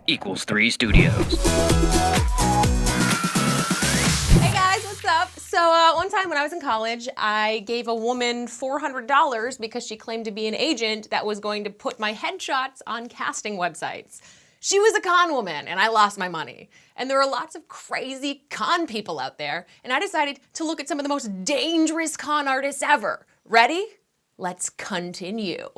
3 Studios. Hey guys, what's up? So one time when I was in college, I gave a woman $400 because she claimed to be an agent that was going to put my headshots on casting websites. She was a con woman and I lost my money. And there are lots of crazy con people out there, and I decided to look at some of the most dangerous con artists ever. Ready? Let's continue.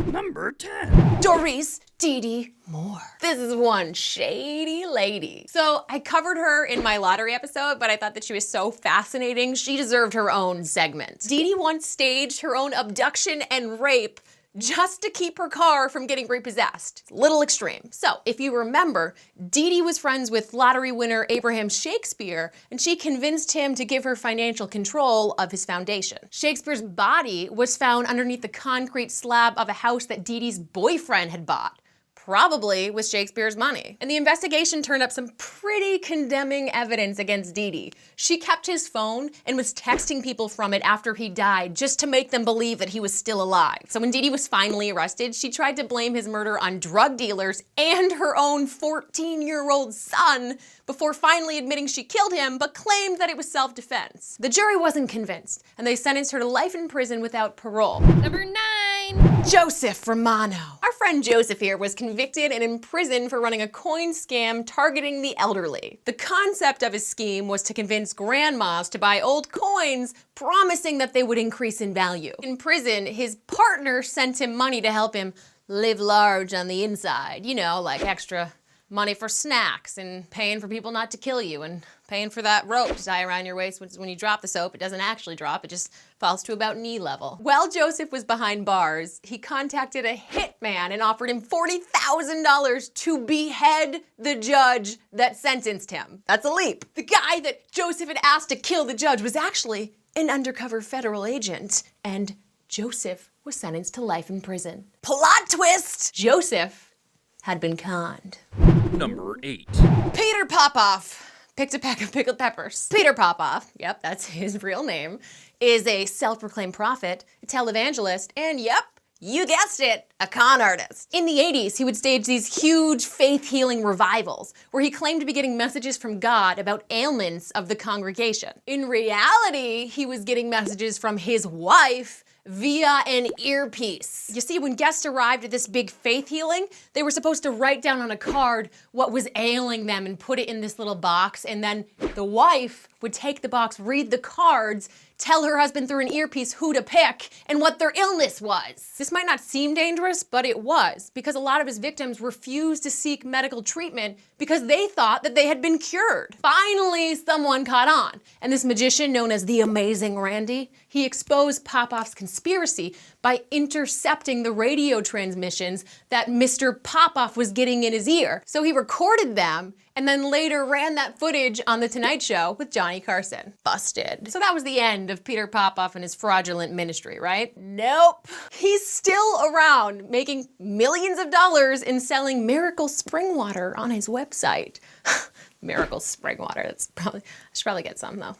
Number 10. Doris Dee Dee Moore. This is one shady lady. So I covered her in my lottery episode, but I thought that she was so fascinating, she deserved her own segment. Dee Dee once staged her own abduction and rape just to keep her car from getting repossessed. Little extreme. So, if you remember, Dee Dee was friends with lottery winner Abraham Shakespeare, and she convinced him to give her financial control of his foundation. Shakespeare's body was found underneath the concrete slab of a house that Dee Dee's boyfriend had bought, probably with Shakespeare's money. And the investigation turned up some pretty condemning evidence against Dee Dee. She kept his phone and was texting people from it after he died just to make them believe that he was still alive. So when Dee Dee was finally arrested, she tried to blame his murder on drug dealers and her own 14-year-old son before finally admitting she killed him, but claimed that it was self-defense. The jury wasn't convinced, and they sentenced her to life in prison without parole. Number 9. Joseph Romano. Our friend Joseph here was convicted and imprisoned for running a coin scam targeting the elderly. The concept of his scheme was to convince grandmas to buy old coins, promising that they would increase in value. In prison, his partner sent him money to help him live large on the inside. You know, like extra money for snacks and paying for people not to kill you and paying for that rope to tie around your waist when you drop the soap. It doesn't actually drop, it just falls to about knee level. While Joseph was behind bars, he contacted a hitman and offered him $40,000 to behead the judge that sentenced him. That's a leap. The guy that Joseph had asked to kill the judge was actually an undercover federal agent, and Joseph was sentenced to life in prison. Plot twist! Joseph had been conned. Number 8. Peter Popoff picked a pack of pickled peppers. Peter Popoff, yep, that's his real name, is a self-proclaimed prophet, a televangelist, and yep, you guessed it, a con artist. In the 80s, he would stage these huge faith-healing revivals where he claimed to be getting messages from God about ailments of the congregation. In reality, he was getting messages from his wife via an earpiece. You see, when guests arrived at this big faith healing, they were supposed to write down on a card what was ailing them and put it in this little box, and then the wife would take the box, read the cards, tell her husband through an earpiece who to pick and what their illness was. This might not seem dangerous, but it was, because a lot of his victims refused to seek medical treatment because they thought that they had been cured. Finally, someone caught on, and this magician known as the Amazing Randy, he exposed Popoff's conspiracy by intercepting the radio transmissions that Mr. Popoff was getting in his ear. So he recorded them and then later ran that footage on The Tonight Show with Johnny Carson. Busted. So that was the end of Peter Popoff and his fraudulent ministry, right? Nope. He's still around, making millions of dollars in selling miracle spring water on his website. Miracle spring water, I should probably get some though.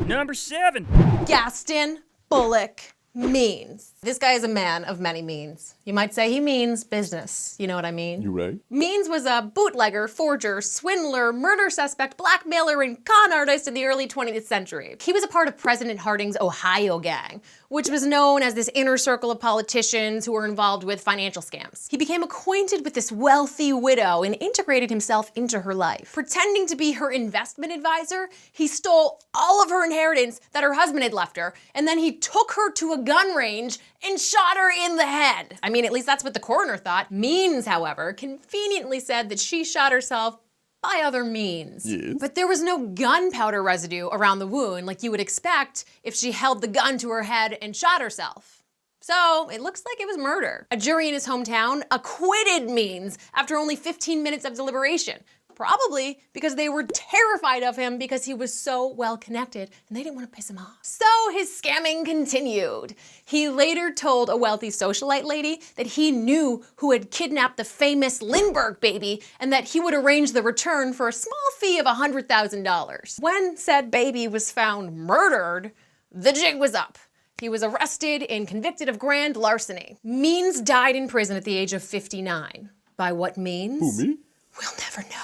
Number 7. Gaston Bullock means. This guy is a man of many means. You might say he means business. You know what I mean? You right. Means was a bootlegger, forger, swindler, murder suspect, blackmailer, and con artist in the early 20th century. He was a part of President Harding's Ohio gang, which was known as this inner circle of politicians who were involved with financial scams. He became acquainted with this wealthy widow and integrated himself into her life. Pretending to be her investment advisor, he stole all of her inheritance that her husband had left her, and then he took her to a gun range and shot her in the head. I mean, at least that's what the coroner thought. Means, however, conveniently said that she shot herself by other means. Yes. But there was no gunpowder residue around the wound like you would expect if she held the gun to her head and shot herself. So it looks like it was murder. A jury in his hometown acquitted Means after only 15 minutes of deliberation. Probably because they were terrified of him because he was so well connected and they didn't want to piss him off. So his scamming continued. He later told a wealthy socialite lady that he knew who had kidnapped the famous Lindbergh baby and that he would arrange the return for a small fee of $100,000. When said baby was found murdered, the jig was up. He was arrested and convicted of grand larceny. Means died in prison at the age of 59. By what means? Who, me? We'll never know.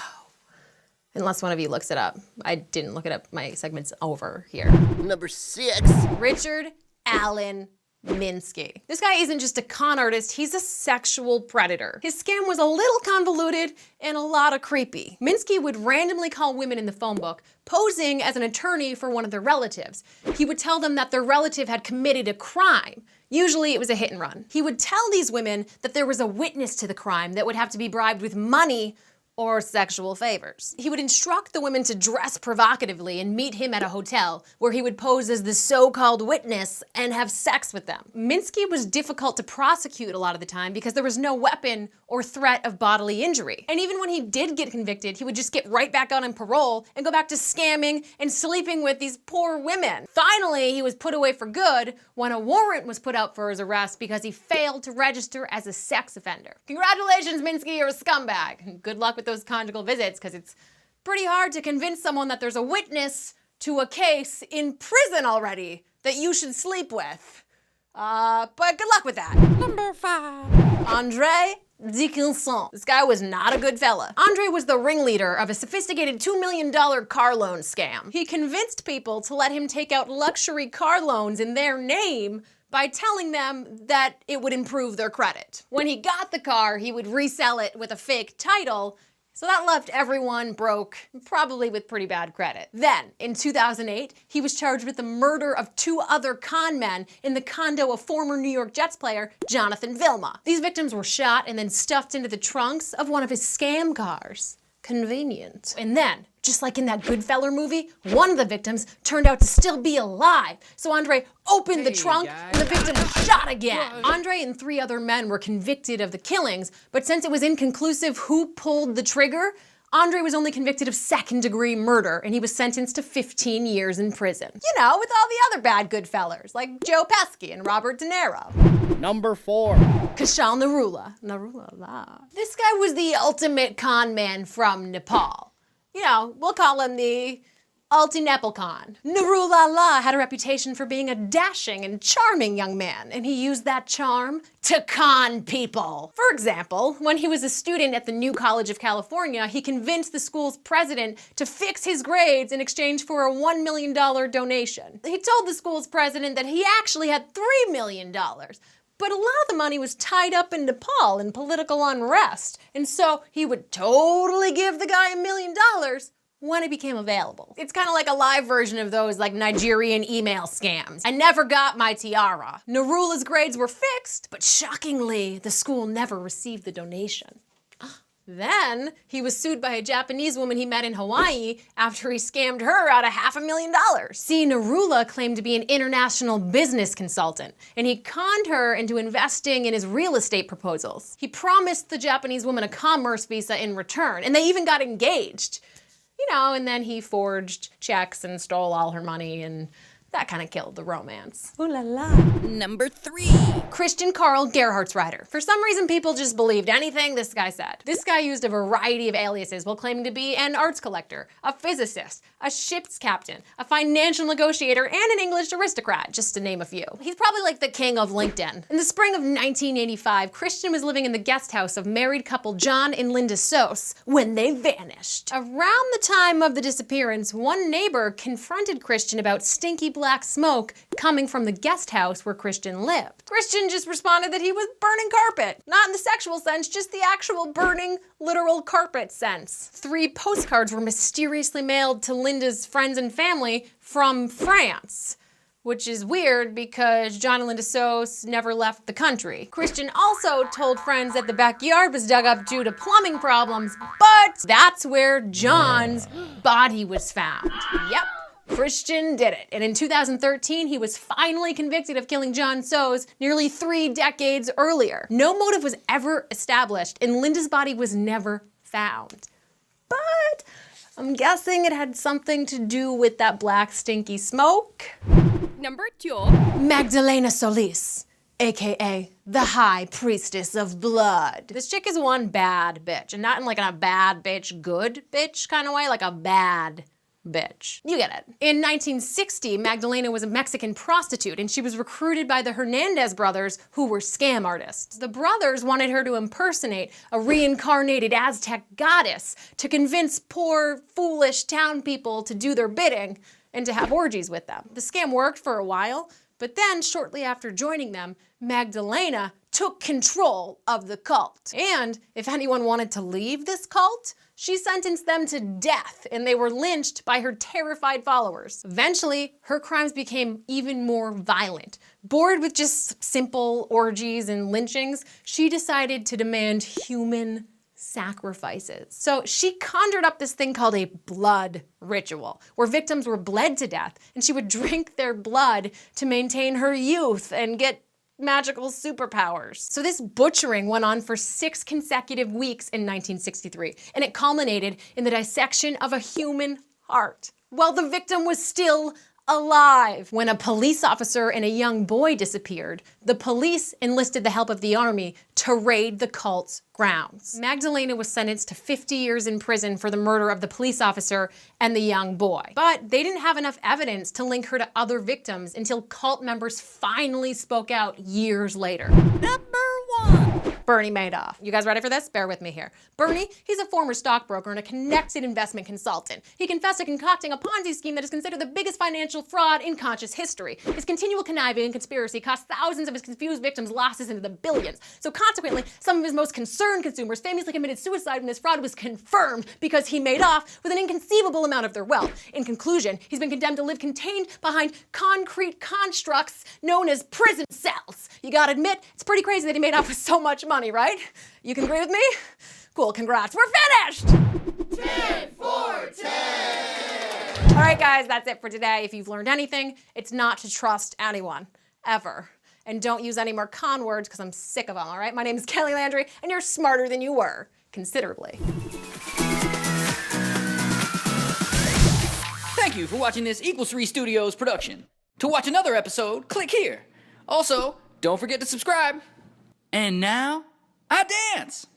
Unless one of you looks it up. I didn't look it up. My segment's over here. Number 6. Richard Allen Minsky. This guy isn't just a con artist, he's a sexual predator. His scam was a little convoluted and a lot of creepy. Minsky would randomly call women in the phone book, posing as an attorney for one of their relatives. He would tell them that their relative had committed a crime. Usually it was a hit and run. He would tell these women that there was a witness to the crime that would have to be bribed with money or sexual favors. He would instruct the women to dress provocatively and meet him at a hotel where he would pose as the so-called witness and have sex with them. Minsky was difficult to prosecute a lot of the time because there was no weapon or threat of bodily injury. And even when he did get convicted, he would just get right back out on parole and go back to scamming and sleeping with these poor women. Finally, he was put away for good when a warrant was put out for his arrest because he failed to register as a sex offender. Congratulations, Minsky, you're a scumbag. Good luck with those conjugal visits, because it's pretty hard to convince someone that there's a witness to a case in prison already that you should sleep with. But good luck with that. Number 5. Andre Dickinson. This guy was not a good fella. Andre was the ringleader of a sophisticated $2 million car loan scam. He convinced people to let him take out luxury car loans in their name by telling them that it would improve their credit. When he got the car, he would resell it with a fake title, so that left everyone broke, probably with pretty bad credit. Then, in 2008, he was charged with the murder of 2 other con men in the condo of former New York Jets player Jonathan Vilma. These victims were shot and then stuffed into the trunks of one of his scam cars. Convenient. And then, just like in that Goodfeller movie, one of the victims turned out to still be alive. So Andre opened the trunk and the victim was shot again. Andre and 3 other men were convicted of the killings, but since it was inconclusive who pulled the trigger, Andre was only convicted of second-degree murder, and he was sentenced to 15 years in prison. You know, with all the other bad Goodfellers, like Joe Pesci and Robert De Niro. Number 4. Kashan The Ruler. This guy was the ultimate con man from Nepal. You know, we'll call him the Nepal Con. Narulala had a reputation for being a dashing and charming young man, and he used that charm to con people. For example, when he was a student at the New College of California, he convinced the school's president to fix his grades in exchange for a $1 million donation. He told the school's president that he actually had $3 million. But a lot of the money was tied up in Nepal in political unrest, and so he would totally give the guy $1 million when it became available. It's kind of like a live version of those like Nigerian email scams. I never got my tiara. Narula's grades were fixed, but shockingly, the school never received the donation. Then, he was sued by a Japanese woman he met in Hawaii after he scammed her out of $500,000. See, Narula claimed to be an international business consultant, and he conned her into investing in his real estate proposals. He promised the Japanese woman a commerce visa in return, and they even got engaged. You know, and then he forged checks and stole all her money, and that kind of killed the romance. Ooh la la. Number 3. Christian Karl Gerhartsreiter. For some reason, people just believed anything this guy said. This guy used a variety of aliases while claiming to be an arts collector, a physicist, a ship's captain, a financial negotiator, and an English aristocrat, just to name a few. He's probably like the king of LinkedIn. In the spring of 1985, Christian was living in the guest house of married couple John and Linda Solis when they vanished. Around the time of the disappearance, one neighbor confronted Christian about stinky black smoke coming from the guest house where Christian lived. Christian just responded that he was burning carpet. Not in the sexual sense, just the actual burning, literal carpet sense. 3 postcards were mysteriously mailed to Linda's friends and family from France, which is weird because John and Linda Solis never left the country. Christian also told friends that the backyard was dug up due to plumbing problems, but that's where John's body was found. Yep. Christian did it. And in 2013, he was finally convicted of killing John Solis nearly 3 decades earlier. No motive was ever established, and Linda's body was never found. But I'm guessing it had something to do with that black stinky smoke. Number 2. Magdalena Solis, aka the High Priestess of Blood. This chick is one bad bitch, and not in like a bad bitch, good bitch kind of way, like a bad bitch. You get it. In 1960, Magdalena was a Mexican prostitute, and she was recruited by the Hernandez brothers, who were scam artists. The brothers wanted her to impersonate a reincarnated Aztec goddess to convince poor, foolish town people to do their bidding and to have orgies with them. The scam worked for a while, but then shortly after joining them, Magdalena took control of the cult. And if anyone wanted to leave this cult, she sentenced them to death, and they were lynched by her terrified followers. Eventually, her crimes became even more violent. Bored with just simple orgies and lynchings, she decided to demand human sacrifices. So she conjured up this thing called a blood ritual, where victims were bled to death, and she would drink their blood to maintain her youth and get magical superpowers. So this butchering went on for 6 consecutive weeks in 1963, and it culminated in the dissection of a human heart while the victim was still alive. When a police officer and a young boy disappeared, the police enlisted the help of the army to raid the cult's grounds. Magdalena was sentenced to 50 years in prison for the murder of the police officer and the young boy. But they didn't have enough evidence to link her to other victims until cult members finally spoke out years later. Number 1. Bernie Madoff. You guys ready for this? Bear with me here. Bernie, he's a former stockbroker and a connected investment consultant. He confessed to concocting a Ponzi scheme that is considered the biggest financial fraud in conscious history. His continual conniving and conspiracy cost thousands of his confused victims losses into the billions. So consequently, some of his most concerned consumers famously committed suicide when his fraud was confirmed because he made off with an inconceivable amount of their wealth. In conclusion, he's been condemned to live contained behind concrete constructs known as prison cells. You gotta admit, it's pretty crazy that he made off with so much money, right? You can agree with me? Cool, congrats, we're finished! 10 for 10. All right, guys, that's it for today. If you've learned anything, it's not to trust anyone, ever. And don't use any more con words, because I'm sick of them, all right? My name is Kelly Landry, and you're smarter than you were, considerably. Thank you for watching this Equals 3 Studios production. To watch another episode, click here. Also, don't forget to subscribe. And now, I dance!